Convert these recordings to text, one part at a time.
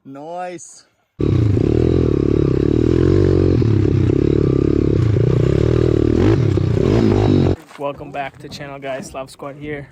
Nice. Welcome back to channel, guys. Slav Squad here.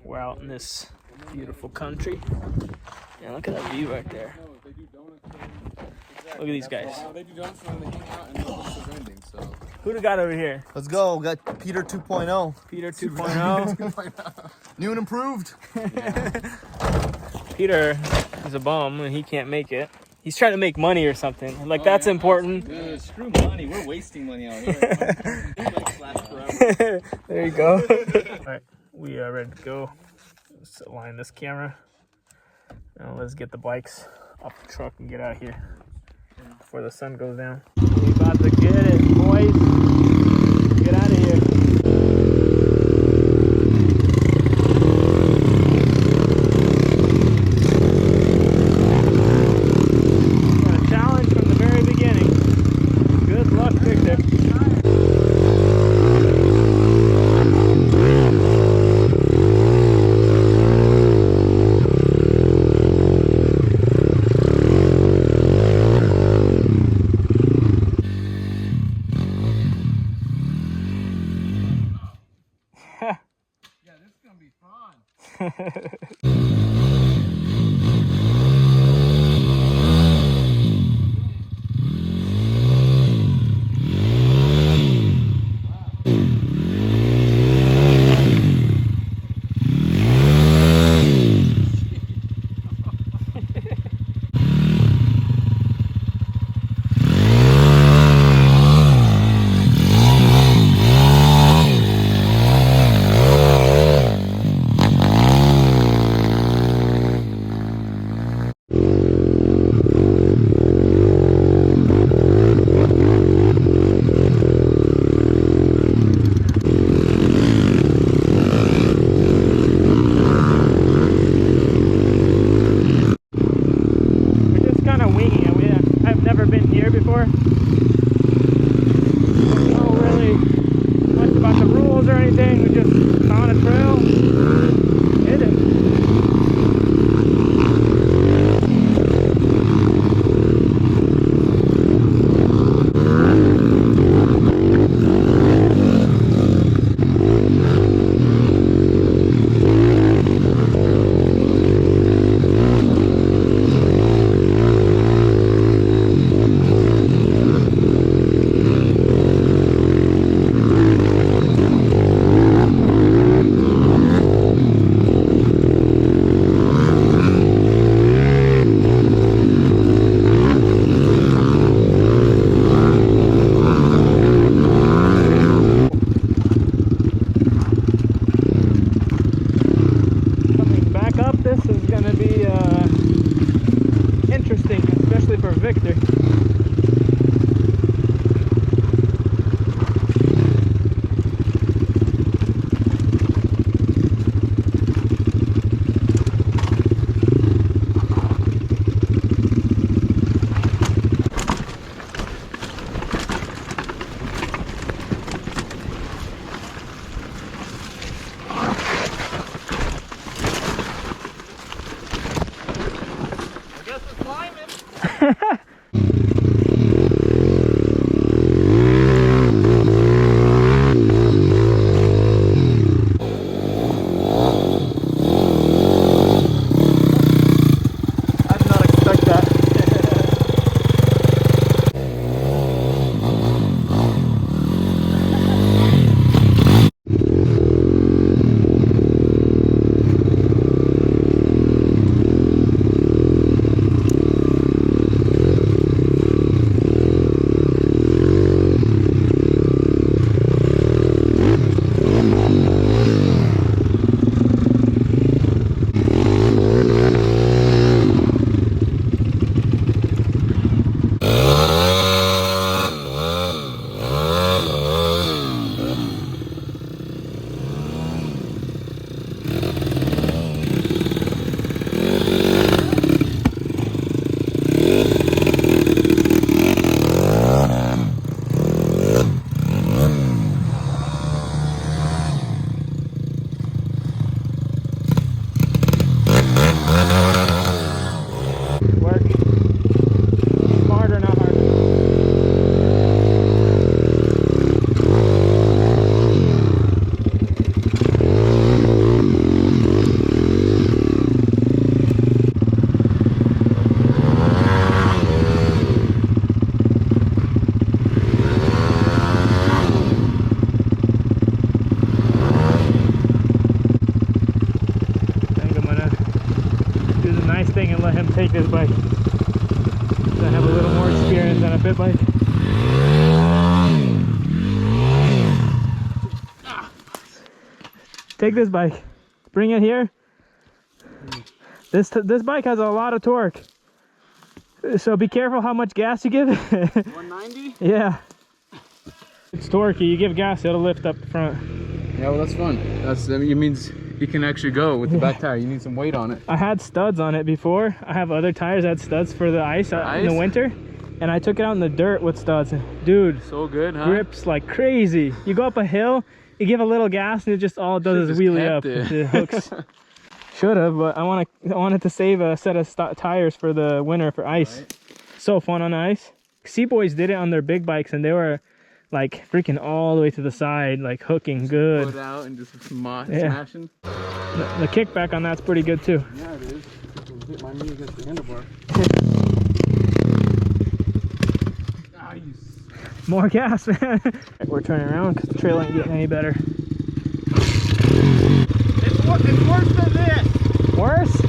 We're out in this beautiful country. Yeah, look at that view right there. Look at these guys. Who do we got over here? Let's go. We got Peter 2.0. Peter 2.0. New and improved. Peter is a bum and he can't make it. He's trying to make money or something. Like, that's important. Dude, screw money. We're wasting money out here. There you go. All right, we are ready to go. Let's align this camera. Now let's get the bikes off the truck and get out of here before the sun goes down. We about to get it, boys. Get out of here. a pit bike. Take this bike. Bring it here. This bike has a lot of torque. So be careful how much gas you give. 190? Yeah. It's torquey. You give gas, it'll lift up the front. Yeah, well, that's fun. It means you can actually go with the back tire. You need some weight on it. I had studs on it before. I have other tires that had studs for the ice in the winter. And I took it out in the dirt with studs. Dude, So good, huh? grips like crazy. You go up a hill, you give a little gas, and it just all it does is wheelie up. It hooks. Should have, but I wanted to save a set of tires for the winter for ice. Right. So fun on ice. Sea-Boys did it on their big bikes, and they were like freaking all the way to the side, like hooking just good. Put out and just smashing. The kickback on that's pretty good too. Yeah, it is. Hit my knee against the handlebar. Nice. More gas, man. We're turning around because the trail ain't getting any better. It's worse than this. Worse?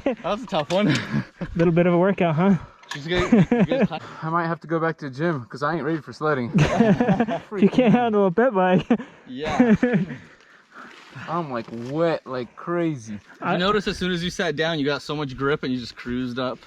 That was a tough one. Little bit of a workout, huh? I might have to go back to the gym because I ain't ready for sledding. You can't handle a pit bike. Yeah. I'm like wet like crazy. You notice as soon as you sat down, you got so much grip and you just cruised up.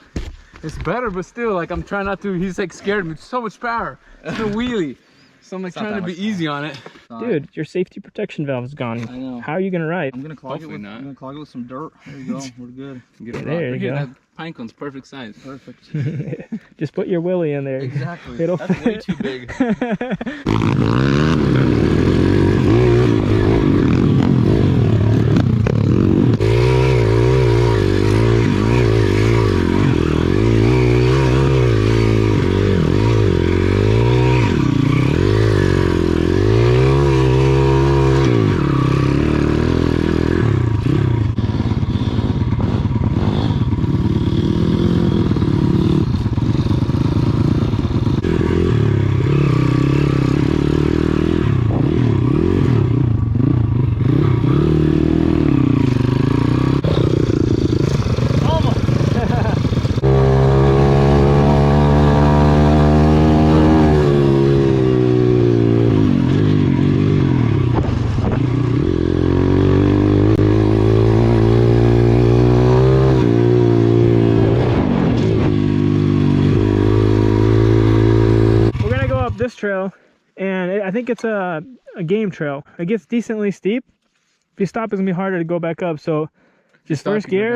It's better, but still, like I'm trying not to. He's like scared of me. So much power. It's a wheelie. So I'm like trying to be easy on it. Dude, your safety protection valve is gone. I know. How are you gonna ride? I'm gonna clog it with some dirt. There you go. We're good. There you go. That pine cone's perfect size. Perfect. Just put your willy in there. Exactly. It'll That's way too big. This trail, and I think it's a game trail. It gets decently steep. If you stop, it's gonna be harder to go back up. So just first gear,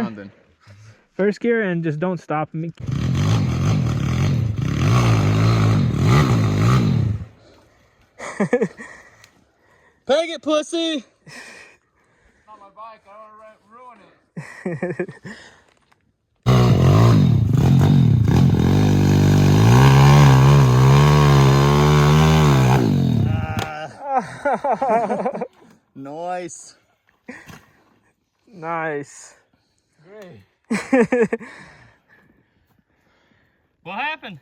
and just don't stop. Bang it, pussy! Not my bike. I don't want to ruin it. Oh. Nice. Nice. Great. What happened?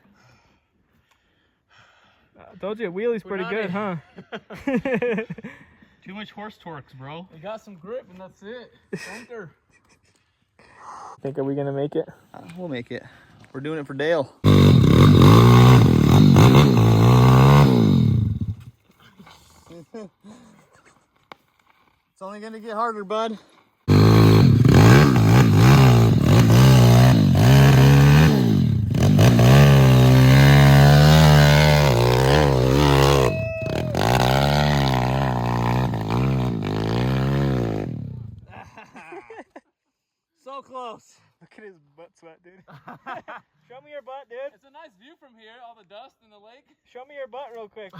I told you, wheelie's pretty good, huh? Too much horse torques, bro. We got some grip and that's it. Center. Think, are we gonna make it? We'll make it. We're doing it for Dale. It's only gonna get harder, bud. So close. Look at his butt sweat, dude. Show me your butt, dude. It's a nice view from here, all the dust in the lake. Show me your butt real quick.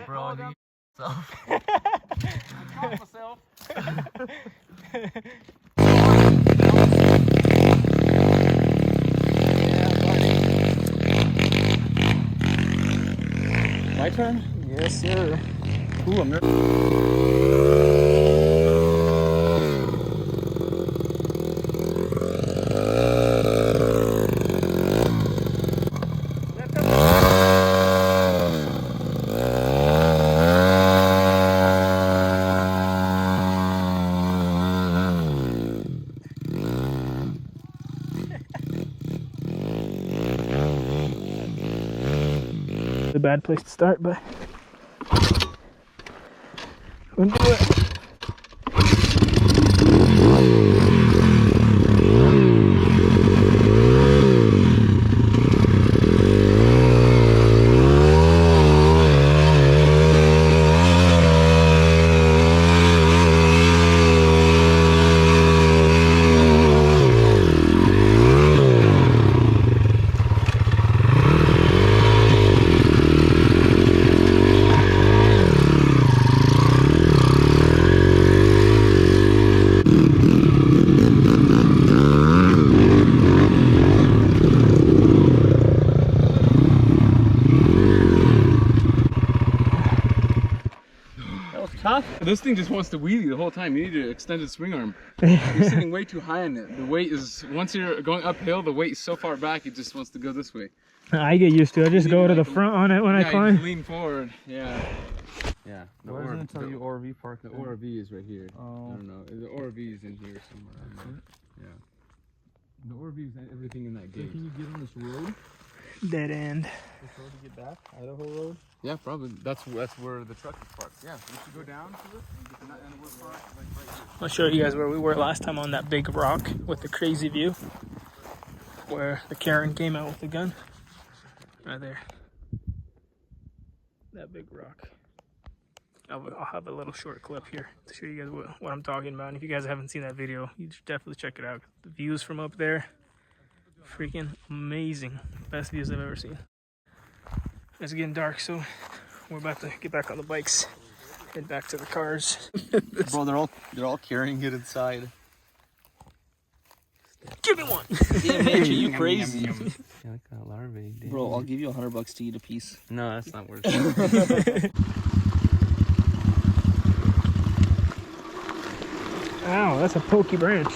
Bro, you yourself. I caught myself. My turn? Yes, sir. Ooh, I'm nervous. A bad place to start, but we'll do it. This thing just wants to wheelie the whole time. You need an extended swing arm. You're sitting way too high on it. The weight is, once you're going uphill, the weight is so far back, it just wants to go this way. I get used to it. I just go to the front on it when I You climb. just lean forward. Yeah. Yeah. The Where does it tell you ORV park? The ORV is right here. Oh. I don't know. The ORV is in here somewhere. Yeah. The ORV is everything in that gate. Can you get on this road? Dead end. This road to get back? Idaho Road? Yeah, probably. That's where the truck is parked. Yeah, we should go down to it and get the nut and we're parked like right here. I'll show you guys where we were last time on that big rock with the crazy view. Where the Karen came out with the gun. Right there. That big rock. I'll have a little short clip here to show you guys what I'm talking about. And if you guys haven't seen that video, you should definitely check it out. The views from up there, freaking amazing. Best views I've ever seen. It's getting dark, so we're about to get back on the bikes, head back to the cars. Bro, they're all carrying it inside. Give me one! Damn, nature, you crazy. Yeah, like a larvae. Dude. Bro, I'll give you $100 to eat a piece. No, that's not worth it. Ow, that's a pokey branch.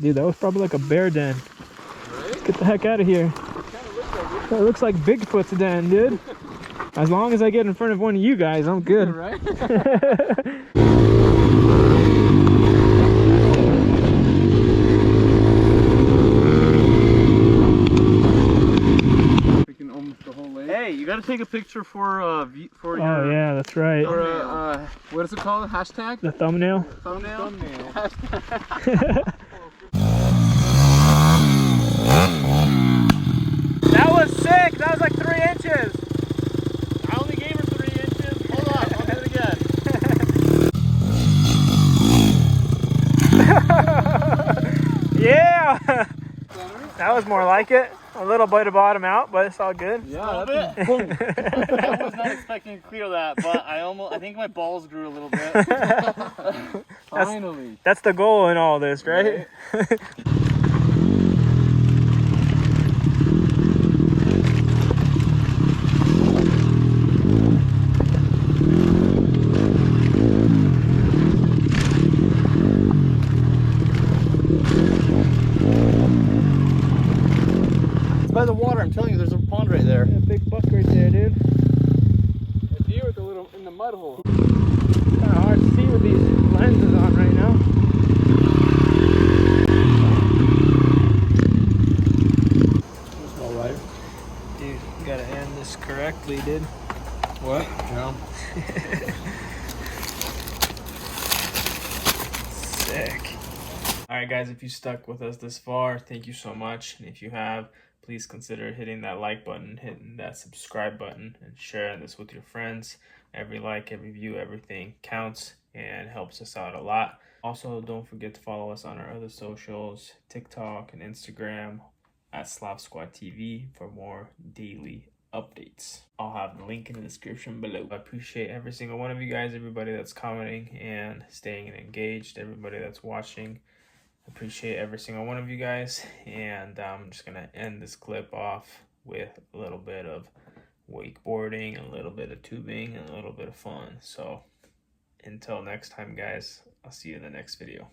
Dude, that was probably like a bear den. Right? Get the heck out of here. That looks like Bigfoot's den, dude. As long as I get in front of one of you guys, I'm good. Right? Freaking almost the whole lake. Hey, you gotta take a picture for your... Oh yeah, that's right. Or what is it called? Hashtag? The thumbnail. Thumbnail? That was sick! That was like 3 inches! I only gave her 3 inches. Hold on, I'll do it again. Yeah! That was more like it. A little bit of bottom out, but it's all good. Yeah, I was not expecting to clear that, but I think my balls grew a little bit. finally. That's the goal in all this, right? It's by the water. I'm telling you, there's a pond right there. A big buck right there, dude. A deer with a little in the mud hole. Kind of hard to see with these lenses on right now. All right. Dude, you gotta end this correctly, dude. What? No. Sick. Alright guys, if you stuck with us this far, thank you so much. And if you have, please consider hitting that like button, hitting that subscribe button, and sharing this with your friends. Every like, every view, everything counts and helps us out a lot. Also, don't forget to follow us on our other socials, TikTok and Instagram at Slav Squad TV for more daily updates. I'll have the link in the description below. I appreciate every single one of you guys, everybody that's commenting and staying engaged, everybody that's watching. Appreciate every single one of you guys, and I'm just gonna end this clip off with a little bit of wakeboarding, a little bit of tubing, and a little bit of fun. So until next time guys, I'll see you in the next video.